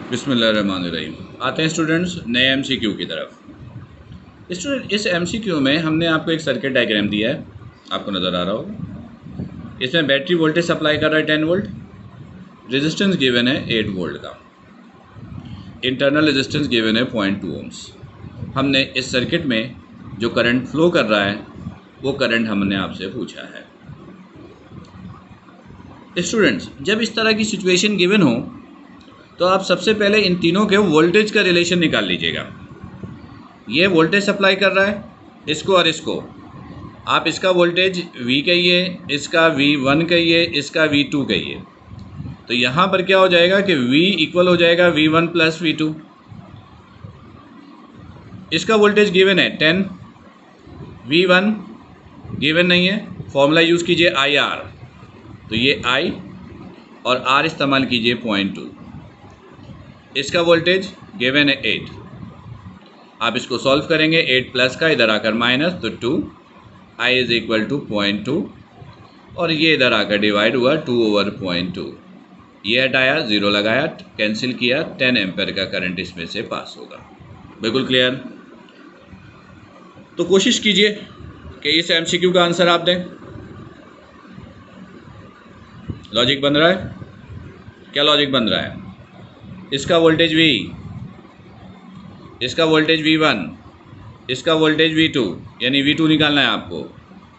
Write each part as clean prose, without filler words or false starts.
बिस्मिल्लाहिर्रहमानिर्रहीम। आते हैं स्टूडेंट्स नए एमसीक्यू की तरफ। स्टूडेंट, इस एमसीक्यू में हमने आपको एक सर्किट डायग्राम दिया है, आपको नज़र आ रहा होगा। इसमें बैटरी वोल्टेज सप्लाई कर रहा है 10 वोल्ट, रेजिस्टेंस गिवन है 8 वोल्ट का, इंटरनल रेजिस्टेंस गिवन है 0.2 ओम्स। हमने इस सर्किट में जो करंट फ्लो कर रहा है वो करंट हमने आपसे पूछा है। स्टूडेंट्स, जब इस तरह की सिचुएशन गिवन हो तो आप सबसे पहले इन तीनों के वोल्टेज का रिलेशन निकाल लीजिएगा। ये वोल्टेज सप्लाई कर रहा है इसको और इसको, आप इसका वोल्टेज V कहिए, इसका V1 कहिए, इसका V2 कहिए। तो यहाँ पर क्या हो जाएगा कि V इक्वल हो जाएगा V1 प्लस V2। इसका वोल्टेज गिवन है 10, V1 गिवन नहीं है, फॉर्मूला यूज़ कीजिए IR, तो ये I और R इस्तेमाल कीजिए 0.2। इसका वोल्टेज गिवन है 8, आप इसको सॉल्व करेंगे, 8 प्लस का इधर आकर माइनस, तो 2, I इज़ इक्वल टू 0.2 और ये इधर आकर डिवाइड हुआ 2/0.2। ये हटाया, 0 लगाया, कैंसिल किया, 10 एम्पेयर का करंट इसमें से पास होगा। बिल्कुल क्लियर। तो कोशिश कीजिए कि इस एमसीक्यू का आंसर आप दें। लॉजिक बन रहा है? क्या लॉजिक बन रहा है? इसका वोल्टेज V, इसका वोल्टेज V1, इसका वोल्टेज V2, यानी V2 निकालना है आपको,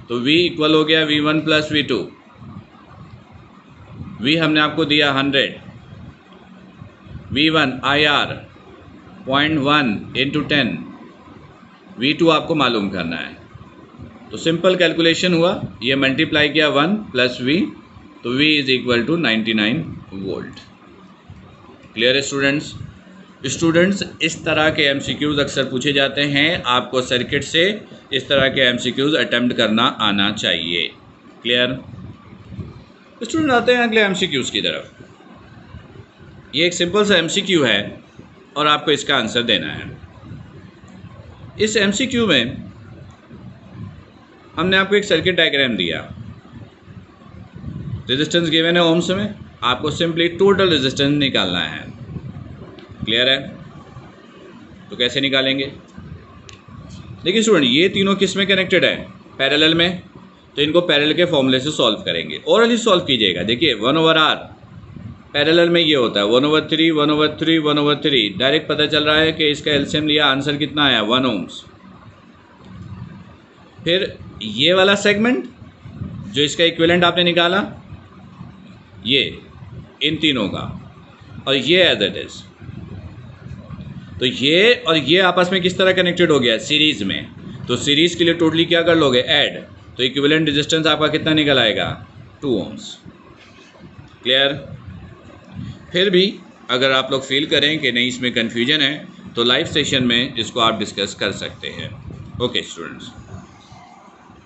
तो V इक्वल हो गया V1 प्लस V2। V हमने आपको दिया 100, V1 IR 0.1 इंटू 10, V2 आपको मालूम करना है। तो सिंपल कैलकुलेशन हुआ, ये मल्टीप्लाई किया 1 प्लस V, तो V is equal to 99 volt. Clear है स्टूडेंट्स? स्टूडेंट्स, इस तरह के एमसीक्यूज़ अक्सर पूछे जाते हैं, आपको सर्किट से इस तरह के एमसीक्यूज़ अटेम्प्ट करना आना चाहिए। क्लियर? स्टूडेंट, आते हैं अगले एमसीक्यूज़ की तरफ। ये एक सिंपल सा एमसीक्यू है और आपको इसका आंसर देना है। इस एमसीक्यू में हमने आपको एक सर्किट डायग्राम दिया, रेजिस्टेंस गिवन है ओम्स में, आपको सिंपली टोटल रेजिस्टेंस निकालना है। क्लियर है? तो कैसे निकालेंगे? देखिए स्टूडेंट, ये तीनों किस में कनेक्टेड है? पैरेलल में, तो इनको पैरेलल के फॉर्मूले से सॉल्व करेंगे। ओरली सॉल्व कीजिएगा। देखिए 1/R पैरेलल में ये होता है 1/3, 1/3, 1/3। डायरेक्ट पता चल रहा है कि इसका एलसीएम लिया, आंसर कितना आया? 1 ओम्स। फिर ये वाला सेगमेंट जो इसका इक्विवेलेंट आपने निकाला, ये इन तीनों का, और ये एज इट इज़। तो ये और ये आपस में किस तरह कनेक्टेड हो गया? सीरीज़ में। तो सीरीज़ के लिए टोटली क्या कर लोगे? ऐड। तो इक्विवेलेंट रेजिस्टेंस आपका कितना निकल आएगा? 2 ओम्स। क्लियर? फिर भी अगर आप लोग फील करें कि नहीं इसमें कन्फ्यूजन है, तो लाइव सेशन में इसको आप डिस्कस कर सकते हैं। ओके स्टूडेंट्स,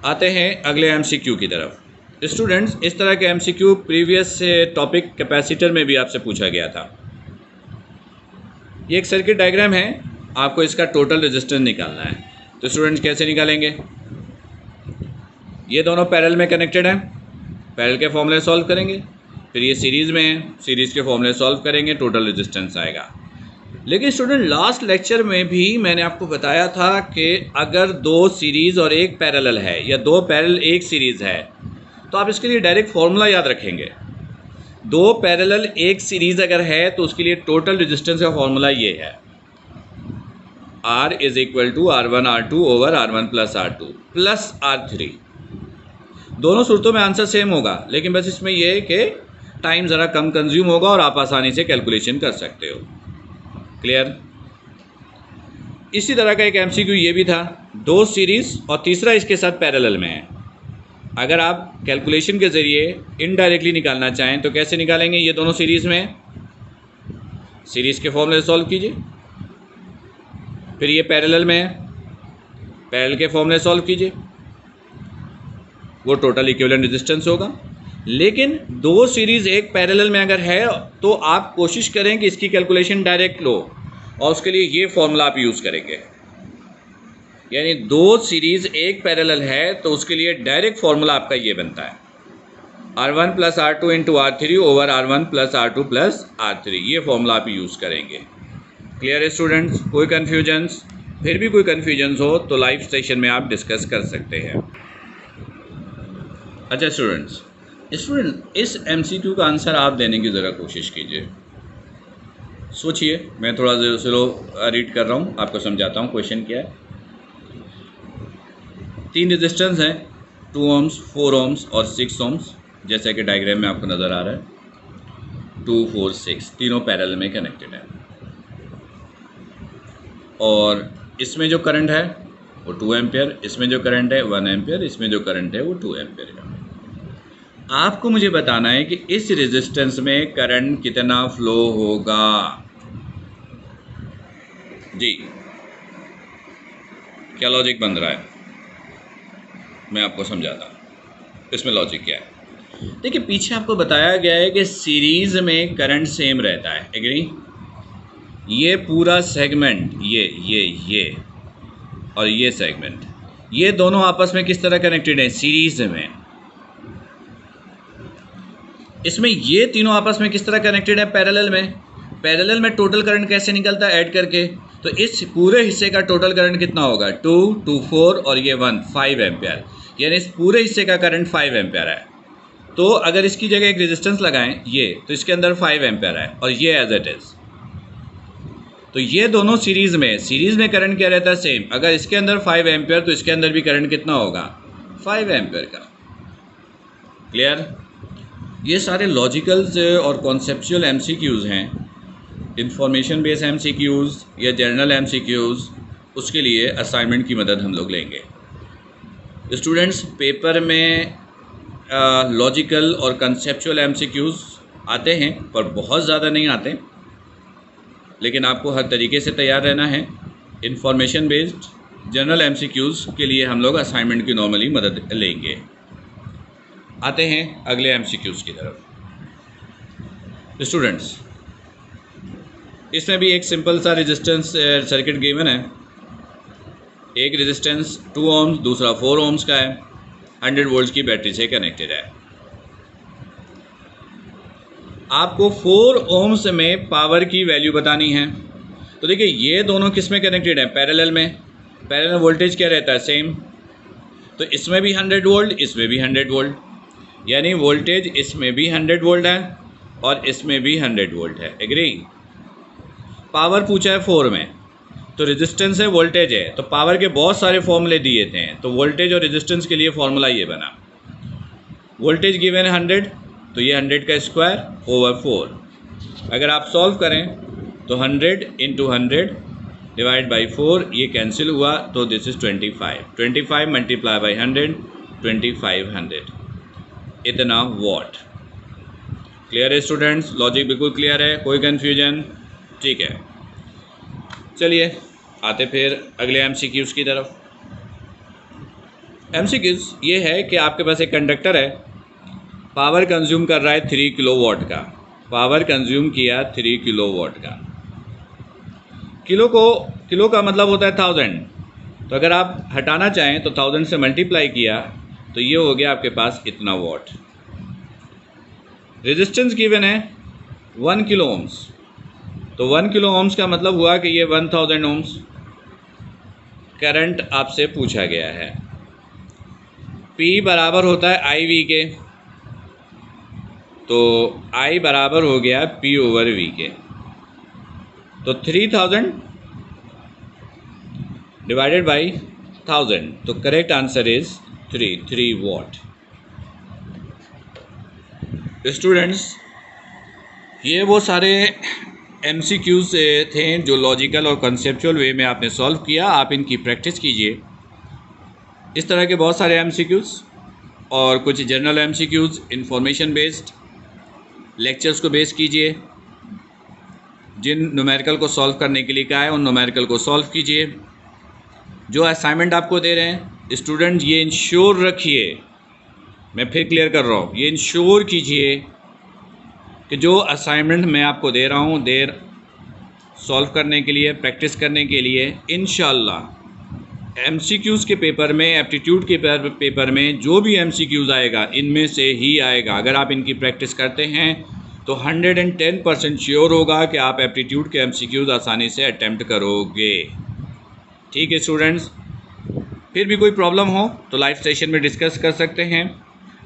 आते हैं अगले एमसीक्यू की तरफ। स्टूडेंट्स, इस तरह के एमसीक्यू प्रीवियस टॉपिक कैपेसिटर में भी आपसे पूछा गया था। ये एक सर्किट डायग्राम है, आपको इसका टोटल रेजिस्टेंस निकालना है। तो स्टूडेंट्स कैसे निकालेंगे? ये दोनों पैरेलल में कनेक्टेड हैं, पैरेलल के फॉर्मूले सॉल्व करेंगे। फिर ये सीरीज़ में है, सीरीज़ के फॉर्मूले सॉल्व करेंगे, टोटल रेजिस्टेंस आएगा। लेकिन स्टूडेंट, लास्ट लेक्चर में भी मैंने आपको बताया था कि अगर 2 सीरीज़ और 1 पैरेलल है, या 2 पैरेलल 1 सीरीज़ है, तो आप इसके लिए डायरेक्ट फॉर्मूला याद रखेंगे। 2 पैरेलल 1 सीरीज़ अगर है तो उसके लिए टोटल रेजिस्टेंस का फॉर्मूला ये है, R is equal to R1 R2 over R1 plus R2 plus R3। दोनों सूरतों में आंसर सेम होगा, लेकिन बस इसमें यह है कि टाइम ज़रा कम कंज्यूम होगा और आप आसानी से कैलकुलेशन कर सकते हो। क्लियर? इसी तरह का एक एमसीक्यू ये भी था, 2 सीरीज़ और तीसरा इसके साथ पैरेलल में है। अगर आप कैलकुलेशन के ज़रिए इनडायरेक्टली निकालना चाहें तो कैसे निकालेंगे? ये दोनों सीरीज़ में, सीरीज़ के फॉर्मूले सॉल्व कीजिए। फिर ये पैरेलल में है, पैरेलल के फॉर्मूले सॉल्व कीजिए, वो टोटल इक्विवेलेंट रेजिस्टेंस होगा। लेकिन 2 सीरीज़ 1 पैरेलल में अगर है तो आप कोशिश करें कि इसकी कैलकुलेशन डायरेक्ट लो, और उसके लिए ये फॉर्मूला आप यूज़ करेंगे। यानी 2 सीरीज़ 1 पैरेलल है तो उसके लिए डायरेक्ट फॉर्मूला आपका ये बनता है, R1 plus R2 into R3 over R1 plus R2 plus R3, ये फॉर्मूला आप यूज़ करेंगे। क्लियर है स्टूडेंट्स? कोई कन्फ्यूजन्स? फिर भी कोई कन्फ्यूजन्स हो तो लाइव सेशन में आप डिस्कस कर सकते हैं। अच्छा स्टूडेंट्स, इस MCQ का आंसर आप देने की ज़रा कोशिश कीजिए। सोचिए, मैं थोड़ा स्लो रीड कर रहा हूँ, आपको समझाता हूँ क्वेश्चन क्या है। 3 रेजिस्टेंस हैं, 2 ohms, 4 ohms और 6 ohms, जैसा कि डायग्राम में आपको नज़र आ रहा है। 2, 4, 6 तीनों पैरेलल में कनेक्टेड है और इसमें जो करंट है वो 2 एम्पियर, इसमें जो करंट है 1 एम्पियर, इसमें जो करंट है वो 2 एम्पियर है। आपको मुझे बताना है कि इस रेजिस्टेंस में करंट कितना फ्लो होगा। जी, क्या लॉजिक बन रहा है, मैं आपको समझाता हूँ इसमें लॉजिक क्या है। देखिए, पीछे आपको बताया गया है कि सीरीज में करंट सेम रहता है, एग्री? ये पूरा सेगमेंट, ये और ये सेगमेंट, ये दोनों आपस में किस तरह कनेक्टेड हैं? सीरीज में। इसमें ये तीनों आपस में किस तरह कनेक्टेड है? पैरेलल में। पैरेलल में टोटल करंट कैसे निकलता है? ऐड करके। तो इस पूरे हिस्से का टोटल करंट कितना होगा? 2, 2, 4 और ये 1, 5 एम्पियर, यानी इस पूरे हिस्से का करंट 5 एम्पियर है। तो अगर इसकी जगह एक रेजिस्टेंस लगाएं ये, तो इसके अंदर 5 एम्पियर है और ये एज इट इज़। तो ये दोनों सीरीज़ में करंट क्या रहता है? सेम। अगर इसके अंदर 5 एम्पियर तो इसके अंदर भी करंट कितना होगा? 5 एम्पियर का। क्लियर? ये सारे लॉजिकल्स और कॉन्सेप्चुअल MCQs हैं। इंफॉर्मेशन बेस्ड MCQs या जनरल MCQs, उसके लिए असाइनमेंट की मदद हम लोग लेंगे। स्टूडेंट्स, पेपर में लॉजिकल और कंसेप्चुअल MCQs आते हैं पर बहुत ज़्यादा नहीं आते, लेकिन आपको हर तरीके से तैयार रहना है। इंफॉर्मेशन बेस्ड जनरल MCQs के लिए हम लोग असाइनमेंट की नॉर्मली मदद लेंगे। आते हैं अगले MCQs की तरफ। स्टूडेंट्स, इसमें भी एक सिंपल सा रेजिस्टेंस सर्किट गिवन है। एक रेजिस्टेंस 2 ohms, दूसरा 4 ohms का है, 100 वोल्ट की बैटरी से कनेक्टेड है। आपको 4 ohms में पावर की वैल्यू बतानी है। तो देखिए, ये दोनों किस में कनेक्टेड है? पैरेलल में। पैरेलल वोल्टेज क्या रहता है? सेम। तो इसमें भी 100 वोल्ट, इसमें भी 100 वोल्ट, यानी वोल्टेज इसमें भी 100 वोल्ट है और इसमें भी 100 वोल्ट है, एग्री? पावर पूछा है 4 में, तो रेजिस्टेंस है, वोल्टेज है, तो पावर के बहुत सारे फॉर्मूले दिए थे। तो वोल्टेज और रेजिस्टेंस के लिए फॉर्मूला ये बना, वोल्टेज गिवन है 100, तो ये 100 का स्क्वायर ओवर 4। अगर आप सॉल्व करें तो 100 इंटू 100 डिवाइड बाई 4, ये कैंसिल हुआ, तो दिस इज़ 25 मल्टीप्लाई बाई 100, 2500, इतना वॉट। क्लियर है स्टूडेंट्स? लॉजिक बिल्कुल क्लियर है, कोई कन्फ्यूजन? ठीक है, चलिए आते फिर अगले MCQs की तरफ। MCQs ये है कि आपके पास एक कंडक्टर है, पावर कंज्यूम कर रहा है 3 किलोवाट का, पावर कंज्यूम किया 3 किलोवाट का। किलो का मतलब होता है 1000, तो अगर आप हटाना चाहें तो 1000 से मल्टीप्लाई किया तो ये हो गया आपके पास इतना वॉट। रेजिस्टेंस गिवन है 1 किलो ओम्स, तो 1 किलो ओम्स का मतलब हुआ कि ये 1000 ओम्स। करंट आपसे पूछा गया है, P बराबर होता है IV के, तो I बराबर हो गया P ओवर V के। तो 3000 डिवाइडेड बाई 1000, तो correct answer is 3 what. Students, ये वो सारे MCQs थे जो लॉजिकल और कंसेप्चुअल वे में आपने सॉल्व किया। आप इनकी प्रैक्टिस कीजिए। इस तरह के बहुत सारे MCQs और कुछ general MCQs information based lectures को बेस कीजिए। जिन न्यूमेरिकल को सॉल्व करने के लिए कहा है उन न्यूमेरिकल को सॉल्व कीजिए। जो असाइनमेंट आपको दे रहे हैं स्टूडेंट, ये इंश्योर रखिए, मैं फिर क्लियर कर रहा हूँ, ये इंश्योर कीजिए कि जो असाइनमेंट मैं आपको दे रहा हूँ सॉल्व करने के लिए, प्रैक्टिस करने के लिए, इंशाअल्लाह MCQs के पेपर में, एप्टीट्यूड के पेपर में जो भी MCQs आएगा इनमें से ही आएगा। अगर आप इनकी प्रैक्टिस करते हैं तो 110% श्योर होगा कि आप एप्टीट्यूड के MCQs आसानी से अटैम्प्ट करोगे। ठीक है स्टूडेंट्स, फिर भी कोई प्रॉब्लम हो तो लाइव सेशन में डिस्कस कर सकते हैं।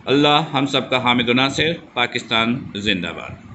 अल्लाह हम सबका हामिद व नासिर। पाकिस्तान जिंदाबाद।